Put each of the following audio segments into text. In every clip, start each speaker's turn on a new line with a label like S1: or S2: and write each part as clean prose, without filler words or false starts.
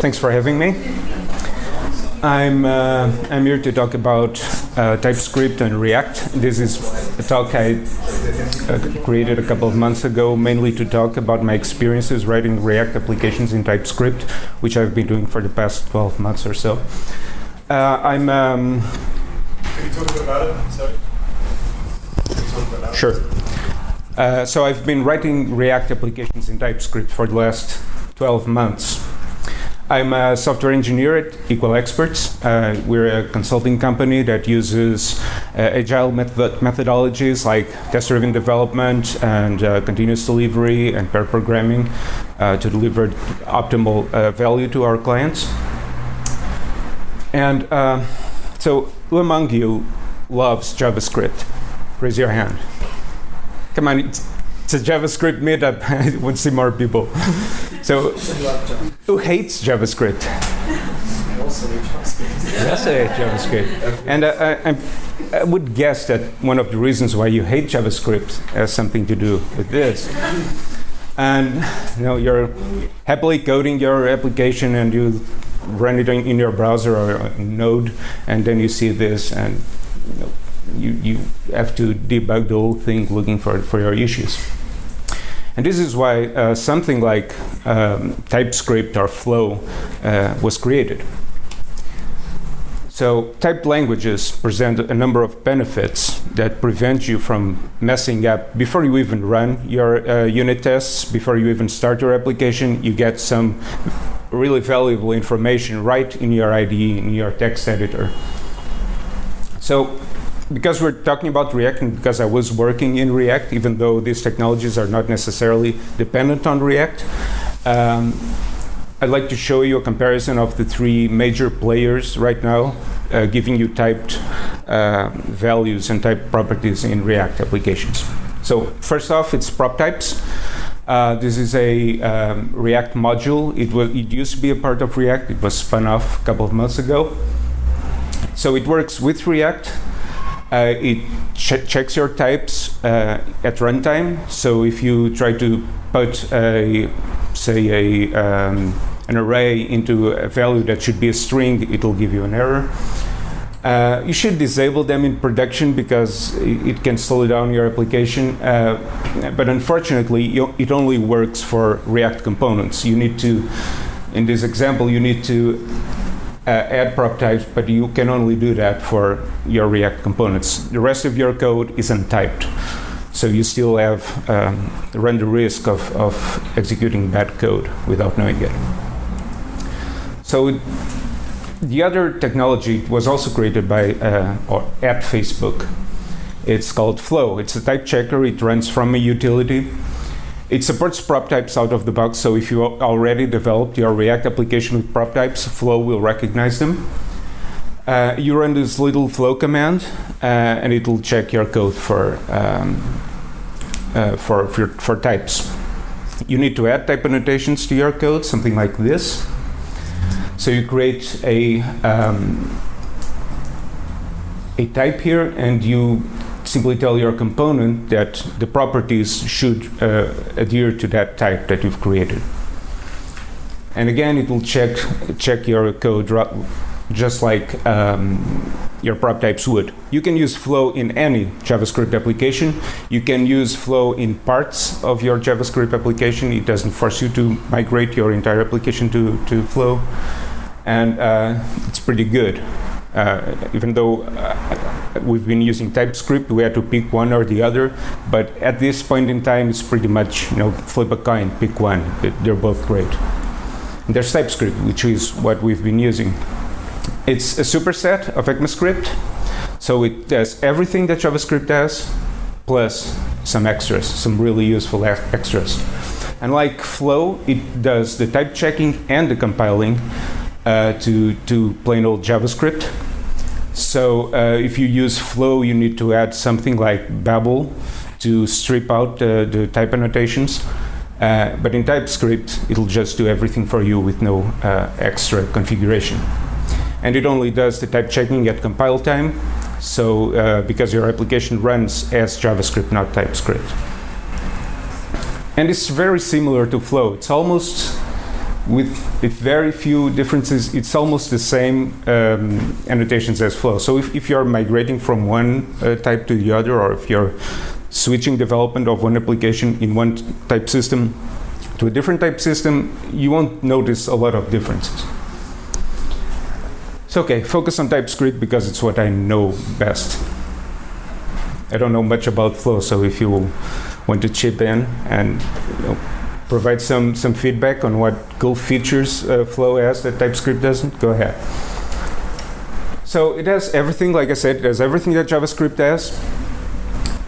S1: Thanks for having me. I'm here to talk about TypeScript and React. This is a talk I created a couple of months ago, mainly to talk about my experiences writing React applications in TypeScript, which I've been doing for the past 12 months or so.
S2: Can you talk a bit about it? Sorry. Can you talk about that?
S1: Sure. So I've been writing React applications in TypeScript for the last 12 months. I'm a software engineer at Equal Experts. We're a consulting company that uses agile methodologies like test-driven development and continuous delivery and pair programming to deliver optimal value to our clients. And so who among you loves JavaScript? Raise your hand. Come on, it's a JavaScript meetup. I want to see more people. So, who hates JavaScript?
S2: I also hate JavaScript.
S1: I also hate JavaScript. And I would guess that one of the reasons why you hate JavaScript has something to do with this. And you're happily coding your application and you run it in your browser or Node, and then you see this, and you have to debug the whole thing looking for your issues. And this is why something like TypeScript or Flow was created. So typed languages present a number of benefits that prevent you from messing up. Before you even run your unit tests, before you even start your application, you get some really valuable information right in your IDE, in your text editor. So because we're talking about React and because I was working in React, even though these technologies are not necessarily dependent on React, I'd like to show you a comparison of the three major players right now, giving you typed values and type properties in React applications. So first off, it's propTypes. This is a React module. It used to be a part of React. It was spun off a couple of months ago. So it works with React. It checks your types at runtime. So if you try to put an array into a value that should be a string, it'll give you an error. You should disable them in production because it can slow down your application. But unfortunately, it only works for React components. You need to, in this example, you need to add propTypes, but you can only do that for your React components. The rest of your code is untyped. So you still have run the risk of executing bad code without knowing it. So the other technology was also created by or at Facebook. It's called Flow. It's a type checker. It runs from a utility. It supports propTypes out of the box, so if you already developed your React application with propTypes, Flow will recognize them. You run this little Flow command, and it will check your code for types. You need to add type annotations to your code, something like this. So you create a type here, and you simply tell your component that the properties should adhere to that type that you've created. And again, it will check your code just like your propTypes would. You can use Flow in any JavaScript application. You can use Flow in parts of your JavaScript application. It doesn't force you to migrate your entire application to Flow. And it's pretty good. Even though we've been using TypeScript, we had to pick one or the other. But at this point in time, it's pretty much flip a coin, pick one. They're both great. And there's TypeScript, which is what we've been using. It's a superset of ECMAScript, so it does everything that JavaScript has, plus some extras, some really useful extras. And like Flow, it does the type checking and the compiling to plain old JavaScript. So if you use Flow, you need to add something like Babel to strip out the type annotations. But in TypeScript, it'll just do everything for you with no extra configuration. And it only does the type checking at compile time, so because your application runs as JavaScript, not TypeScript. And it's very similar to Flow. It's almost with very few differences. It's almost the same annotations as Flow. So if you're migrating from one type to the other, or if you're switching development of one application in one type system to a different type system, you won't notice a lot of differences. So okay, focus on TypeScript because it's what I know best. I don't know much about Flow, so if you want to chip in and provide some feedback on what cool features Flow has that TypeScript doesn't, go ahead. So it has everything, like I said, it has everything that JavaScript has.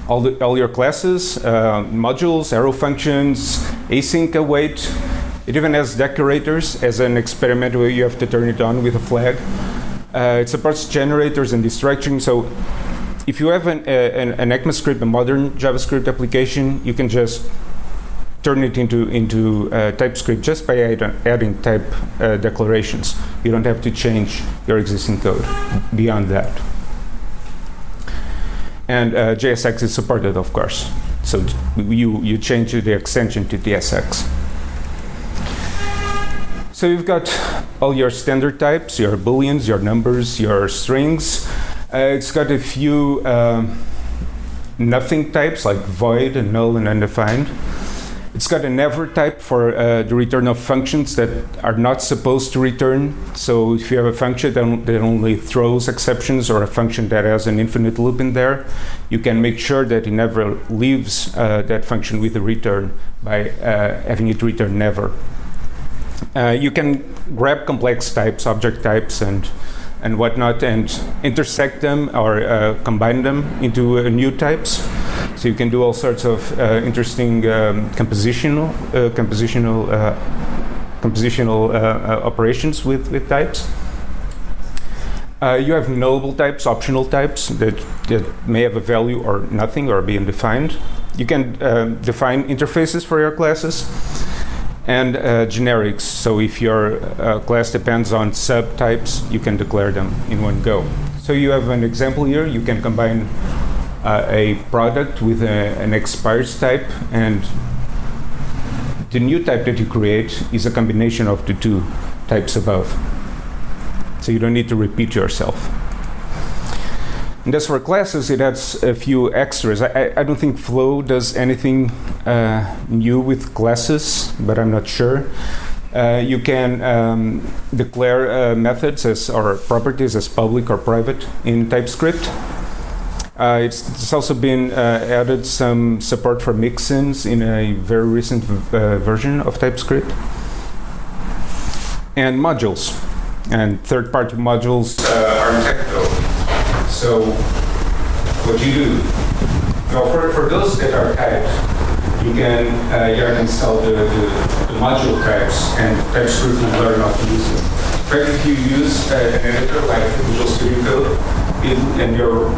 S1: All your classes, modules, arrow functions, async await. It even has decorators as an experiment where you have to turn it on with a flag. It supports generators and distraction. So if you have an ECMAScript, a modern JavaScript application, you can just turn it into TypeScript just by adding type declarations. You don't have to change your existing code beyond that. And JSX is supported, of course. So you change the extension to TSX. So you've got all your standard types, your booleans, your numbers, your strings. It's got a few nothing types like void and null and undefined. It's got a never type for the return of functions that are not supposed to return. So if you have a function that only throws exceptions, or a function that has an infinite loop in there, you can make sure that it never leaves that function with a return by having it return never. You can grab complex types, object types, and whatnot, and intersect them or combine them into new types. So you can do all sorts of interesting compositional operations with types. You have nullable types, optional types that may have a value or nothing or be undefined. You can define interfaces for your classes. And generics. So if your class depends on subtypes, you can declare them in one go. So you have an example here. You can combine a product with an expires type, and the new type that you create is a combination of the two types above. So you don't need to repeat yourself. And as for classes, it adds a few extras. I don't think Flow does anything new with classes, but I'm not sure. You can declare methods or properties as public or private in TypeScript. It's also been added some support for mixins in a very recent version of TypeScript. And modules. And third-party modules are technical. So what you do, for those that are typed, you can install the module types, and TypeScript will learn how to use them. In fact, if you use an editor like Visual Studio Code and you're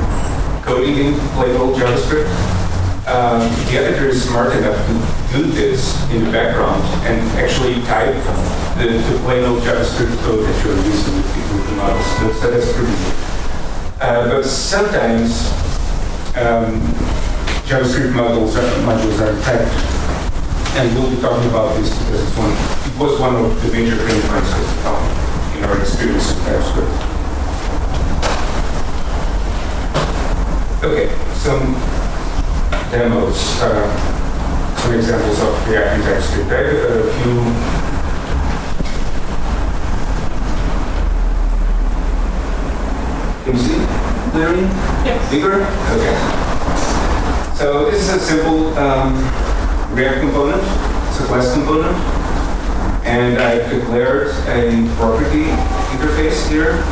S1: coding in plain old JavaScript, the editor is smart enough to do this in the background and actually type the plain old JavaScript code that you're using with the models. So that's pretty good. But sometimes JavaScript modules are typed, and we'll be talking about this because it was one of the major pain points that we found in our experience with TypeScript. Okay, some demos, some examples of React and TypeScript. I have a few. Can you see clearly? Yes. Bigger? Okay. So this is a simple React component. It's a class component. And I've declared a property interface here.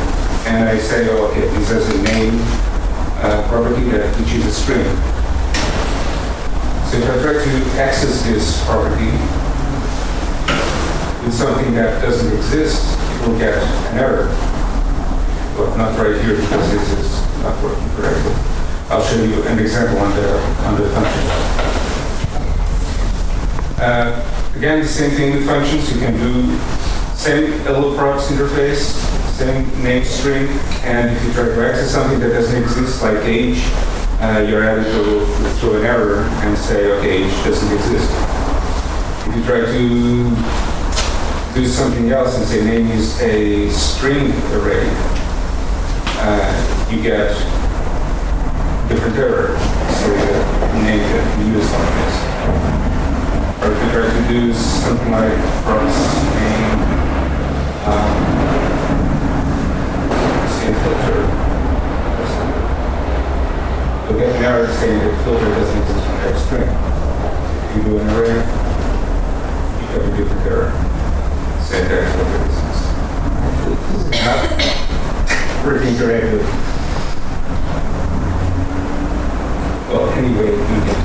S1: And I say, oh, okay, this has a name property which is a string. So if I try to access this property with something that doesn't exist, it will get an error. Well, not right here because this is not working correctly. I'll show you an example on the function. Again, the same thing with functions. You can do same hello-props interface, same name string, and if you try to access something that doesn't exist, like age, your editor will throw an error and say, okay, age doesn't exist. If you try to do something else and say name is a string array, you get different error. So the name that we use like this. Or if you try to do something like props name, say filter, you'll get an error saying that filter doesn't exist from that string. If you do an array, you get a different error. Say that filter exists. This is not pretty interactive. Well, anyway, you get.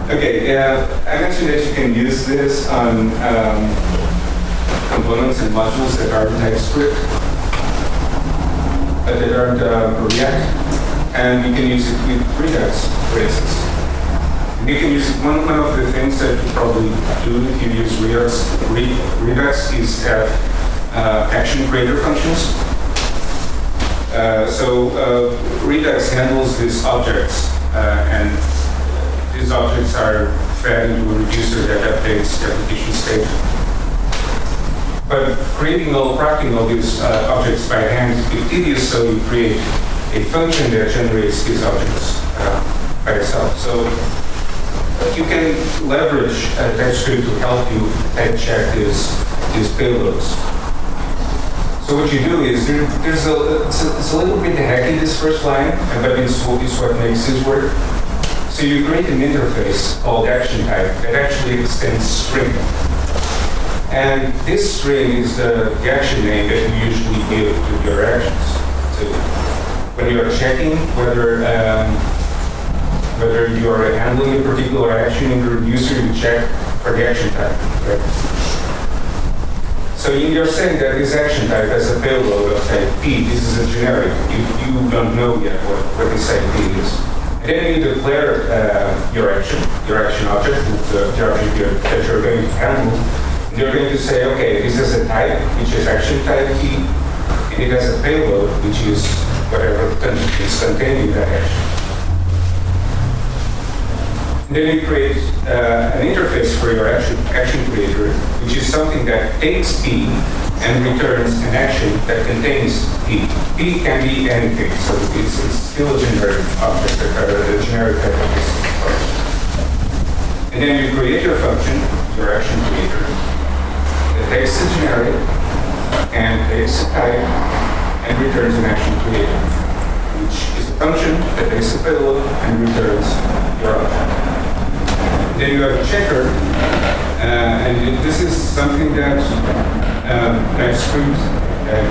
S1: Okay, I mentioned that you can use this on components and modules that are TypeScript, that aren't React, and you can use it with Redux, for instance. And you can use it, one of the things that you probably do if you use Redux is have action creator functions. So Redux handles these objects, and these objects are fed into a reducer that updates the application state. But crafting all these objects by hand is tedious, so you create a function that generates these objects by itself. So you can leverage TypeScript to help you type check these payloads. So what you do is it's a little bit hacky, this first line, but it's what makes this work. So you create an interface called action type that actually extends string. And this string is the action name that you usually give to your actions. So when you are checking whether you are handling a particular action in the reducer, you check for the action type. Right? So you're saying that this action type has a payload of type P. This is a generic. You don't know yet what this type P is. And then you declare your action object, the object that you're going to handle. And you're going to say, okay, this has a type, which is action type P, and it has a payload, which is whatever is contained in that action. And then you create an interface for your action creator, which is something that takes P and returns an action that contains P. P can be anything, so it's still a generic object, a generic type of this function. And then you create your function, your action creator, that takes the generic and takes a type and returns an action creator, which is a function that takes a payload and returns your object. Then you have a checker, and this is something that TypeScript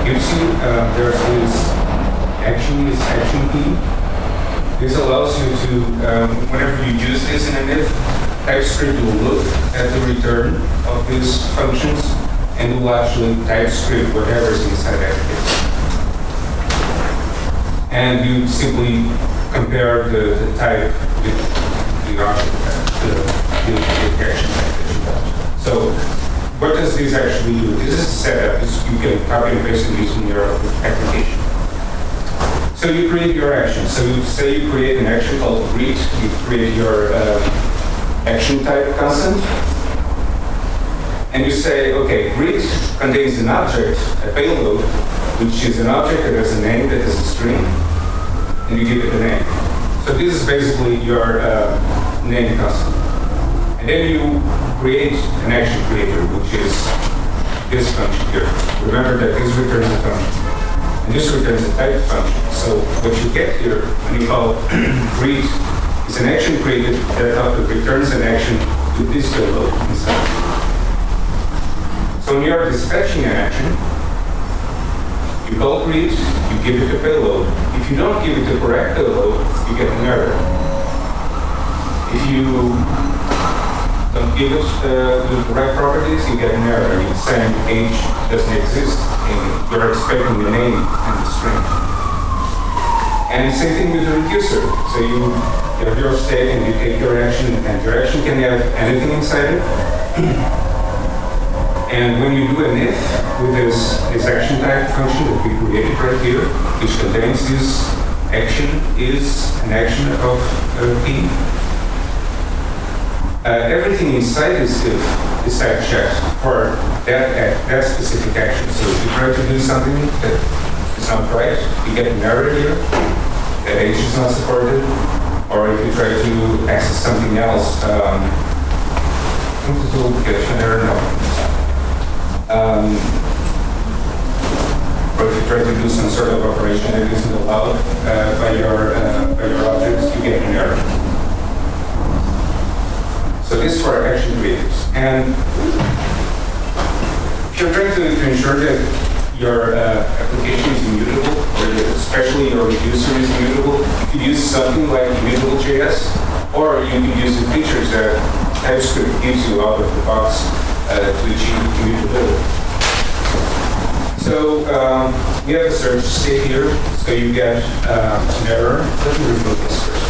S1: gives you. There's this action key. This allows you to, whenever you use this in an if, TypeScript will look at the return of these functions and will actually TypeScript whatever is inside that case. And you simply compare the type with the object type. The action type. So what does this actually do? This is a setup. You can copy and paste these in your application. So you create your action. So you say you create an action called greet. You create your action type constant. And you say, okay, greet contains an object, a payload, which is an object that has a name, that has a string, and you give it a name. So this is basically your name constant. And then you create an action creator, which is this function here. Remember that this returns a function. And this returns a type function. So what you get here, when you call greet, is an action created that returns an action to this payload inside. So when you are dispatching an action, you call greet, you give it a payload. If you don't give it the correct payload, you get an error. If you don't give it the correct properties, you get an error. It's saying age doesn't exist, and you're expecting the name and the string. And same thing with the reducer. So you have your state and you take your action, and your action can have anything inside it. And when you do an if with this action type function that we created right here, which contains this action is an action of P, everything inside this div is type checked for that specific action. So if you try to do something that is not right, you get an error here, that age is not supported, or if you try to access something else, this will get an error, no. Or if you try to do some sort of operation that isn't allowed by your objects, you get an error. So this is for action creators. And if you're trying to ensure that your application is immutable, or especially your reducer is immutable, you could use something like immutable.js, or you can use the features that Typescript gives you out of the box to achieve immutability. So we have a search state here, so you get an error. Let me remove this first.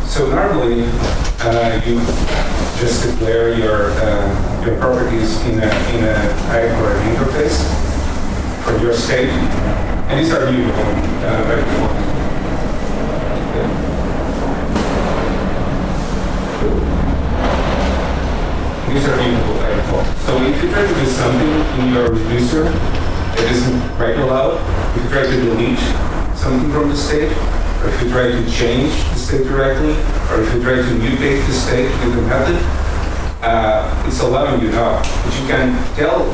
S1: So normally you just declare your properties in a type or an interface for your state, and these are mutable by default. These are mutable by default. So if you try to do something in your reducer that isn't right allowed, if you try to delete something from the state, or if you try to change the state directly, or if you try to mutate the state with a method, it's allowing you now. But you can tell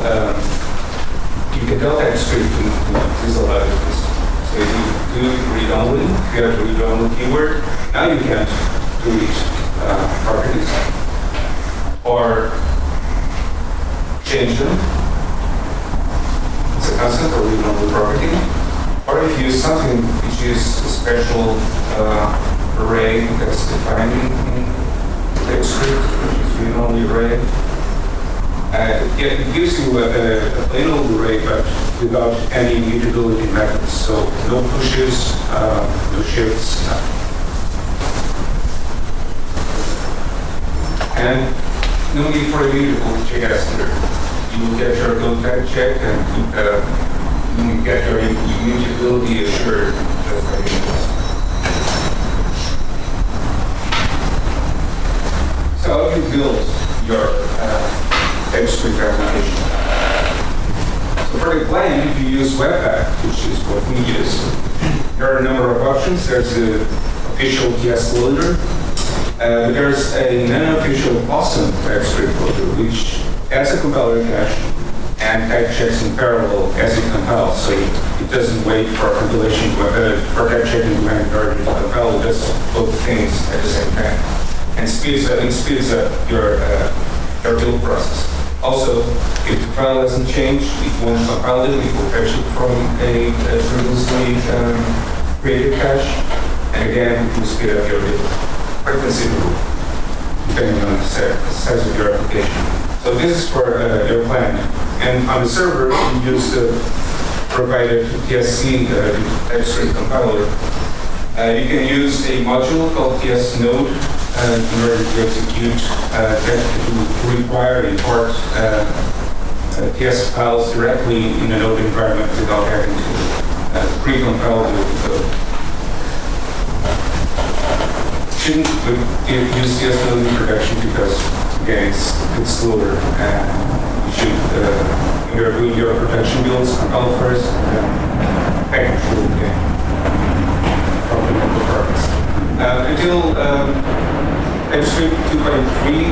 S1: Typescript to disallow this. So if you do read-only, if you have the read-only keyword, now you can't delete properties or change them. It's a constant or read-only property. Or if you use something which is a special array that's defined in Typescript, which is read-only array, it gives you a plain old array, but without any mutability methods. So no pushes, no shifts, and no need for a mutable JS here. You will get your code type checked and you get your immutability assured just by doing this. So how do you build your Typescript application? So for the client, if you use Webpack, which is what we use, there are a number of options. There's the official TS loader, but there's a non-official awesome Typescript loader, which adds a compiler cache and type checks in parallel as it compiles. So it doesn't wait for compilation, for type checking to run in order to compile. It does both things at the same time, and speeds up your build process. Also, if the file hasn't changed, it won't compile it. It will fetch it from a previously created cache, and again, it will speed up your build quite considerably, depending on the size of your application. So this is for your client. And on the server, you use the provided TSC Typescript compiler. You can use a module called TS Node in order to execute to require import TS files directly in a Node environment without having to pre-compile the code. Shouldn't use TS Node in production because, again, it's slower. You should, when you're doing your production builds, compile first, and then package will get from the performance. Until Typescript 2.3,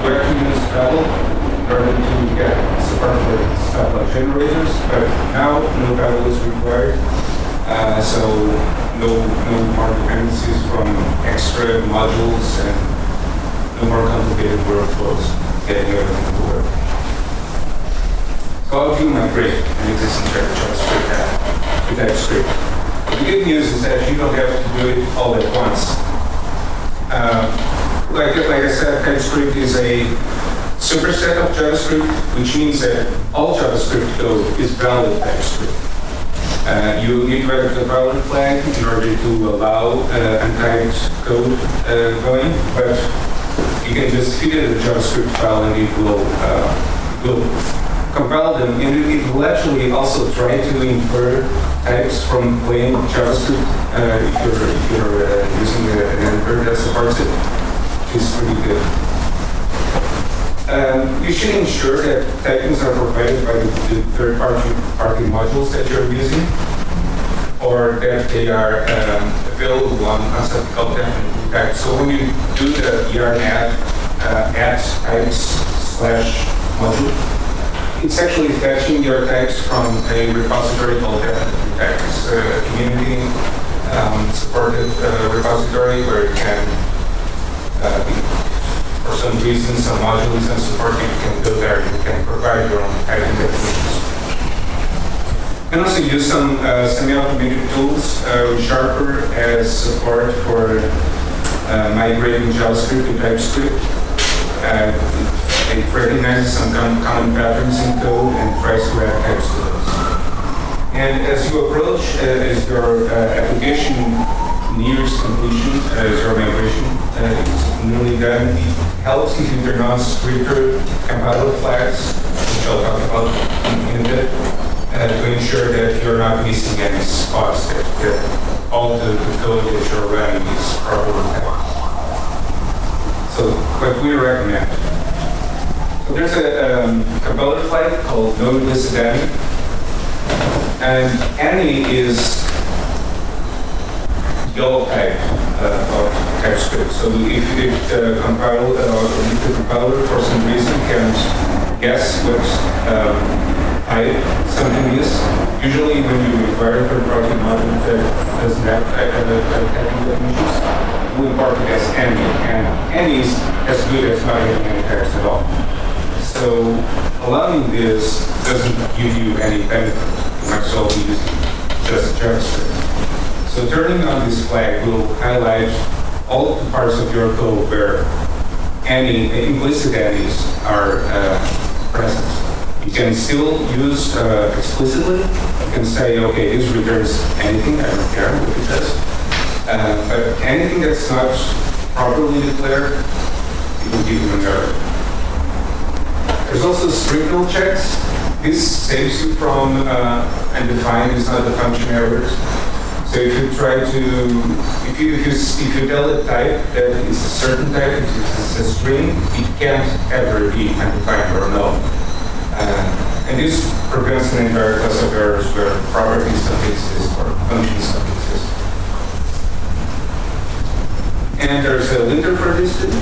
S1: we actually use Babel in order to get support for stuff like generators, but now no Babel is required, so no more dependencies from extra modules and no more complicated workflows getting everything to work. So how do you migrate an existing JavaScript app to Typescript? The good news is that you don't have to do it all at once. Like I said, Typescript is a superset of JavaScript, which means that all JavaScript code is valid TypeScript. You need to add the valid flag in order to allow untyped code going, but you can just feed it a JavaScript file and it will compile them, and it will actually also try to infer types from plain JavaScript if you're using an editor that supports it, which is pretty good. You should ensure that typings are provided by the third-party modules that you're using, or that they are available on something called definite types. So when you do the yarn add types / module, it's actually fetching your types from a repository called definite types, a community supported repository where it can for some reason, some modules and support, you can go there, you can provide your own typing definitions. You can also use some semi-automated tools. Sharper has support for migrating JavaScript to TypeScript. It recognizes some common patterns in code and tries to add types to those. And as you approach, as your application nears completion, as your migration is nearly done, it helps if you turn on stricter compiler flags, which I'll talk about in a bit, to ensure that you're not missing any spots, that all the code that you're running is properly typed. So what we recommend. So there's a compiler flag called node-listed_any, and any is yellow type of TypeScript. So if the compiler for some reason can't guess what type something is, usually when you require a third-party module that doesn't have typing definitions, we import it as any, and any is as good as not having any types at all. So allowing this doesn't give you any benefit. You might as well be using just JavaScript. So turning on this flag will highlight all of the parts of your code where any implicit any's are present. You can still use explicitly. You can say, okay, this returns anything, I don't care what it does. But anything that's not properly declared, it will give you an error. There's also strict checks. This saves you from undefined is not the function errors. So if you try to, if you tell a type that it's a certain type, if it's a string, it can't ever be undefined or null. And this prevents an entire class of errors where properties don't exist or functions don't exist. And there's a linter for this too.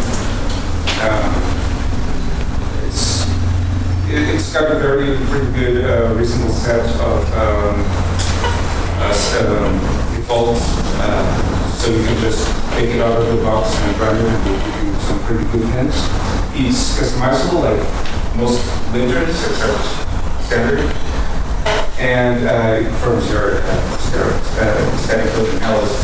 S1: It's got a pretty good reasonable set of defaults, so you can just take it out of the box and run it and will give you some pretty good hints. It's customizable like most linters except standard, and it performs your static code analysis.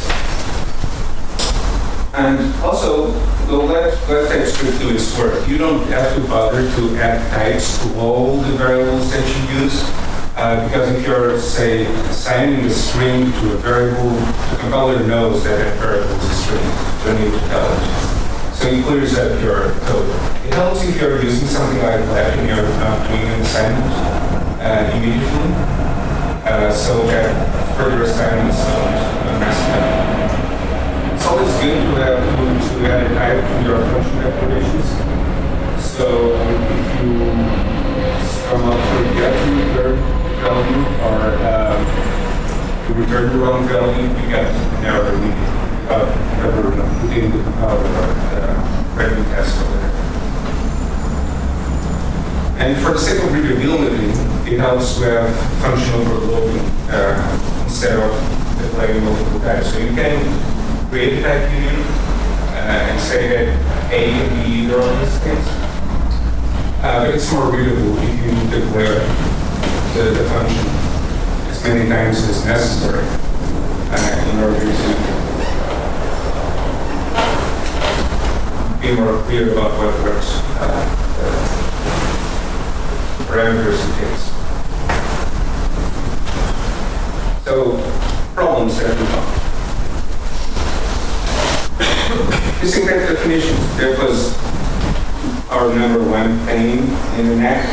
S1: And also, let TypeScript do its work. You don't have to bother to add types to all the variables that you use, because if you're, say, assigning a string to a variable, the compiler knows that that variable is a string. You don't need to tell it. So it clears up your code. It helps if you're using something like that and you're not doing an assignment immediately, so that further assignments don't mess it up. It's always good to have to add a type to your function declarations. So if you come up with get to return value or to return the wrong value, you get an error without ever putting the compiler or running test over there. And for the sake of readability, it helps to have function overloading instead of declaring multiple types. So you can create a type union and say that A can be either of these things. But it's more readable if you declare the function as many times as necessary in order to be more clear about what works, parameters it takes. So, problems that we found. Distinct definitions, that was our number one pain in the neck.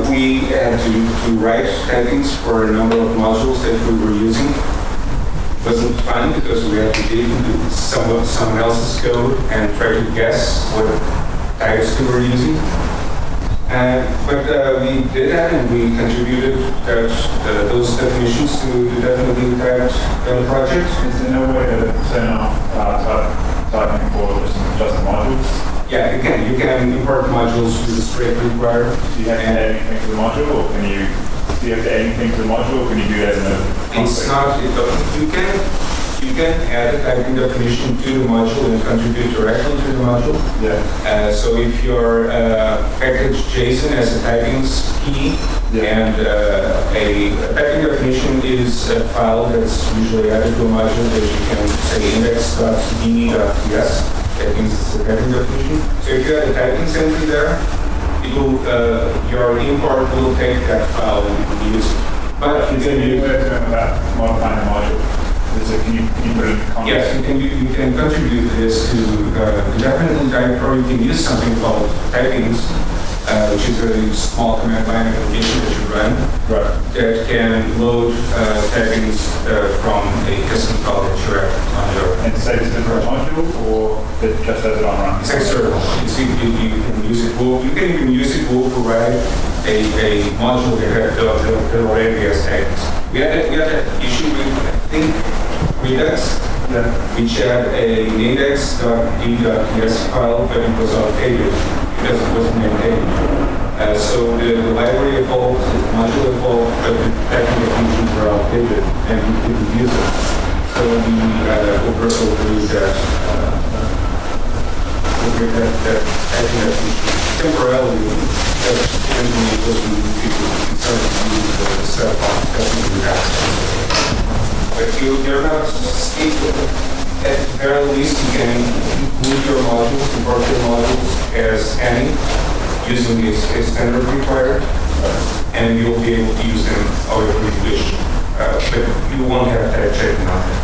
S1: we had to write taggings for a number of modules that we were using. It wasn't fun because we had to dig into someone else's code and try to guess what types we were using. But we did that, and we contributed those definitions to the definitely typed project.
S3: Is there no way to turn off typing for just modules?
S1: Yeah, you can import modules with the script required.
S3: Do you have to add anything to the module, or do you have to add anything to the module, or can you do that in a
S1: It's not, you can add a typing definition to the module and contribute directly to the module.
S3: Yeah.
S1: So if your package JSON has a typing key, and a typing definition is a file that's usually added to a module that you can say index.d.ts. That means it's a typing definition. So if you have a typing entry there, it will, your import will take that file and you can use it. But
S3: you can use it about modifying the module. Can you put it in context?
S1: Yes, you can contribute this to definitely type, or you can use something called typings, which is a small command line application that you run that can load typings from a custom file that you have on your.
S3: And say this is for a module, or it just has it on run?
S1: It's external. You can use it. You can even use it to override a module that already has typings. We had that issue with, I think, Redux, which had a index.d.ts file, but it was outdated because it wasn't maintained. So the library evolved, the module evolved, but the technical functions were outdated and we couldn't use it. So we overrode that typing definition temporarily. Eventually it was removed because we started to use the self-on technical. But you're not able, at the very least, you can include your modules, import your modules as any, using a standard required, and you'll be able to use them however you wish. But you won't have that checking on it.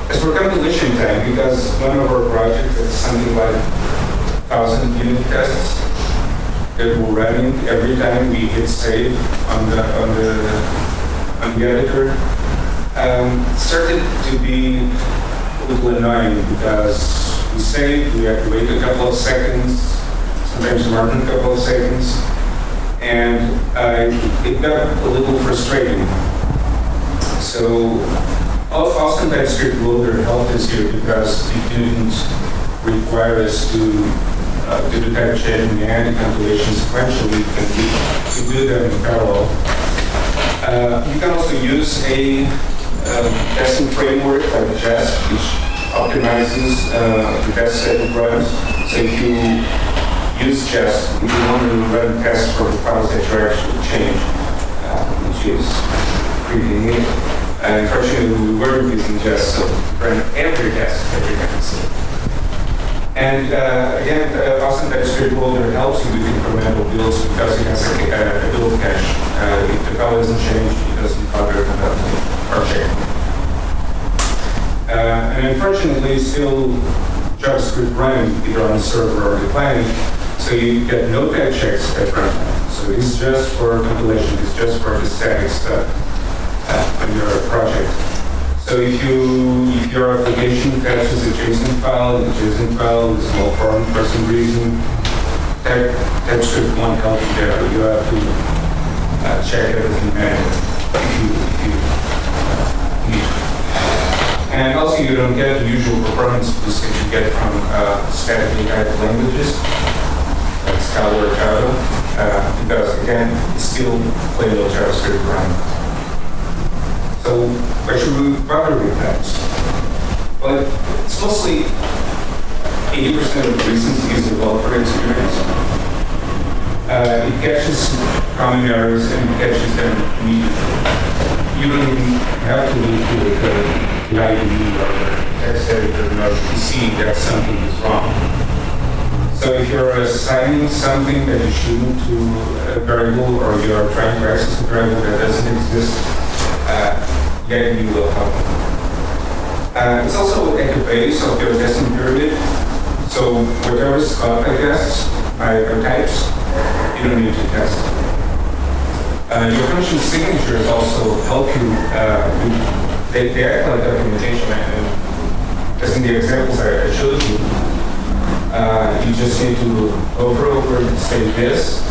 S1: As for compilation time, because one of our projects is something like 1,000 unit tests, that we're running every time we hit save on the editor, started to be a little annoying because we save, we have to wait a couple of seconds, sometimes more than a couple of seconds, and it got a little frustrating. So awesome Typescript loader helped us here because it didn't require us to do the type checking and compilation sequentially. You can do them in parallel. You can also use a testing framework like Jest, which optimizes the test set of runs. So if you use Jest, if you want to run tests for the files that you actually change, which is pretty neat. Unfortunately, we weren't using Jest, so run every test every time. And again, awesome Typescript loader helps you with incremental builds because it has a build cache. If the file isn't changed, it doesn't bother our check. And unfortunately, still JavaScript running either on the server or the client, so you get no tag checks at runtime. So it's just for compilation, it's just for the static stuff on your project. So if your application fetches a JSON file, the JSON file is malformed for some reason, Typescript won't help you there. You have to check everything manually if you need to. And also you don't get the usual performance boost that you get from statically typed languages, like Scala or Java, because again, it's still plain old JavaScript running. So why should we bother with that? But it's mostly 80% of the reasons is developer experience. It catches common errors and it catches them immediately. You don't even have to look to the IDE or the text editor in order to see that something is wrong. So if you're assigning something that you shouldn't to a variable, or you're trying to access a variable that doesn't exist, then you will help. It's also at the base of your testing period. So whatever's called by tests, by types, you don't need to test. Your function signatures also help you. They act like documentation, and as in the examples I showed you, you just need to hover over say this,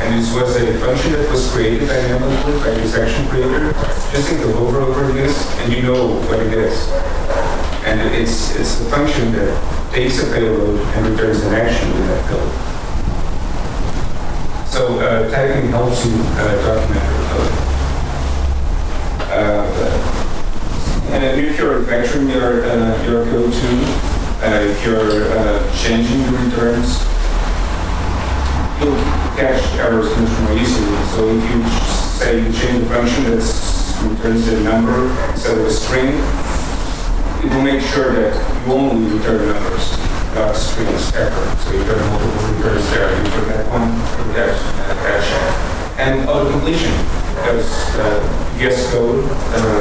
S1: and this was a function that was created dynamically by this action creator. Just need to hover over this, and you know what it is. And it's the function that takes a payload and returns an action with that payload. So typing helps you document your code. And if you're vectoring your code too, if you're changing the returns, you'll catch errors much more easily. So if you say you change the function that returns a number instead of a string, it will make sure that you only return numbers, not strings ever. So you turn multiple returns there. You put that one, put that hash. And auto-completion, because VS Code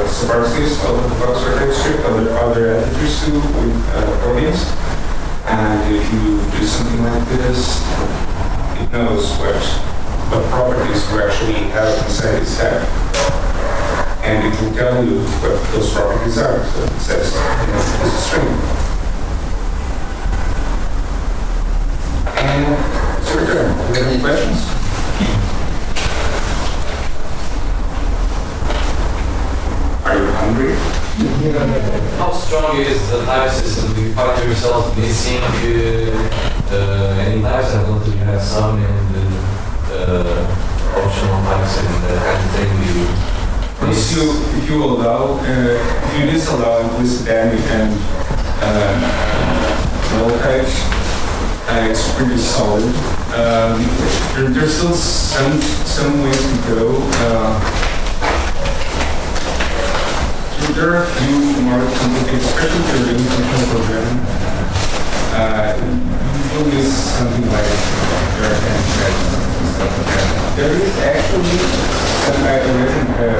S1: supports this, all of the box for Typescript, other editors too with plugins. And if you do something like this, it knows what properties you actually have inside its tab. And it will tell you what those properties are. So it says, it's a string. And it's your turn. Do you have any questions? Are you hungry?
S4: How strong is the type system? Do you find yourself missing any types? I don't think you have some in the optional types and that kind of thing.
S1: If you allow, if you disallow implicit and null types, it's pretty solid. There's still some ways to go. There are a few more complicated, especially if you're doing functional programming. You'll use something like there is actually I read an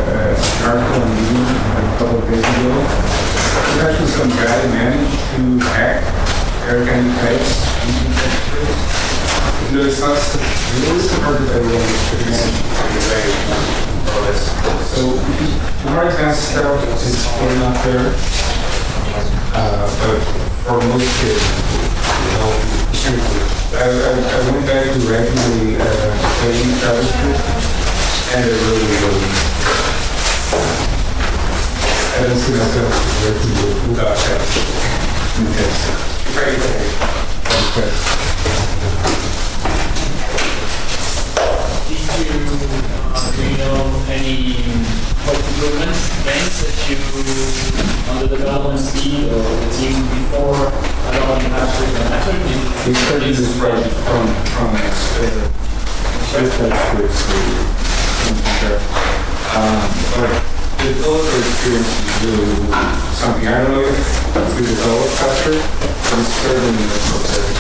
S1: article on Medium a couple of days ago. There's actually some guy managed to hack organic types using Typescript. No, it's not really supported by the So the more advanced stuff is still not there, but for most kids, I went back to regularly playing Typescript, and it really I don't see myself working without that.
S5: Do you know any code improvement things that you, on the development speed or the team before allowing Typescript and method?
S1: We started this project from but the developer experience is really something. I don't know if we develop faster, but it's certainly necessary.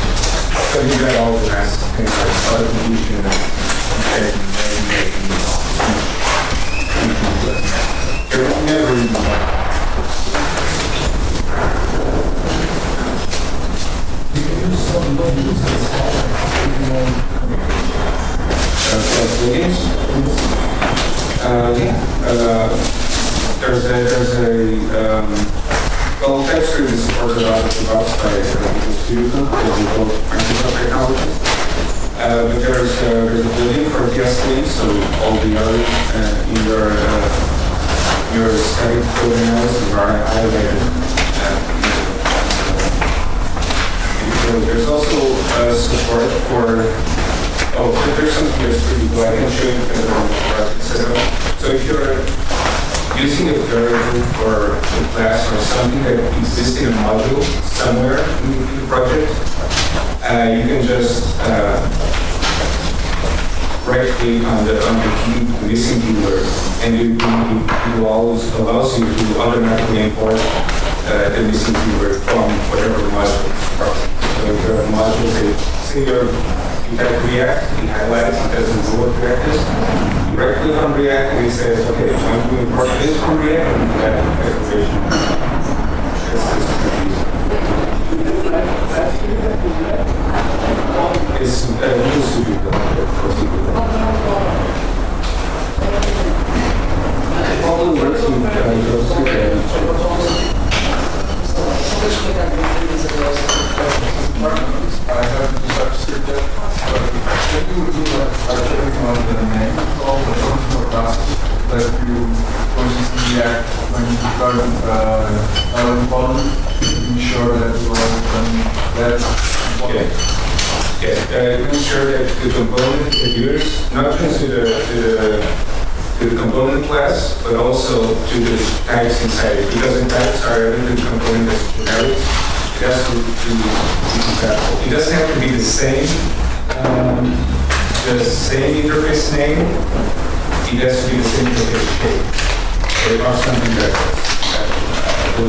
S1: So you got all the rest things like automation and you're never even well, Typescript is supported out of the box by the student, both Microsoft technology. But there's a building for guest names, so all the others in your static code analysis are highlighted. There's also support for so there's something that's pretty cool. I can show you kind of the project setup. So if you're using a variable or a class or something that exists in a module somewhere in the project, you can just right-click on the missing keyword, and it allows you to automatically import the missing keyword from whatever module is project. So if you have a module, say you type React, it highlights, it doesn't know what React is. You right-click on React and it says, okay, I want to import this from React and that declaration. It's used to be probably works with
S6: I have the Typescript there, but when you do that, checking on the name of all the functional classes that you, for instance, in React, when you start a column, making sure that you are running that.
S1: ensure that the component adheres not just to the component class, but also to the types inside it. Because the types are every component as generics, it has to be compatible. It doesn't have to be the same interface name. It has to be the same interface shape. Or something that if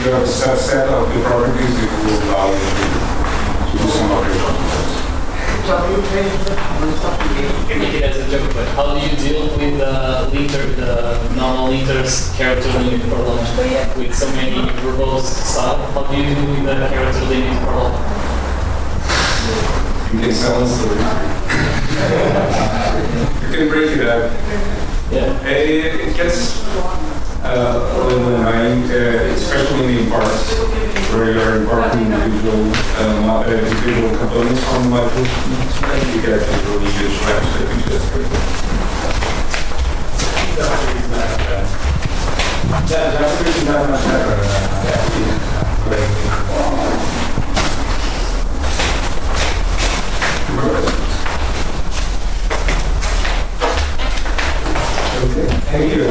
S1: you have a subset of the properties, it will allow you to do some operations.
S5: Make it as a joke, but how do you deal with the normal liters character limit per line? With so many verbose stuff, how do you deal with the character limit per line?
S1: You can silence the you can break it up.
S5: Yeah.
S1: It gets a little annoying, especially in parts where you are importing individual components from the module. You get a really good flash that you just break it.
S6: That's really not much
S1: Okay, thank you.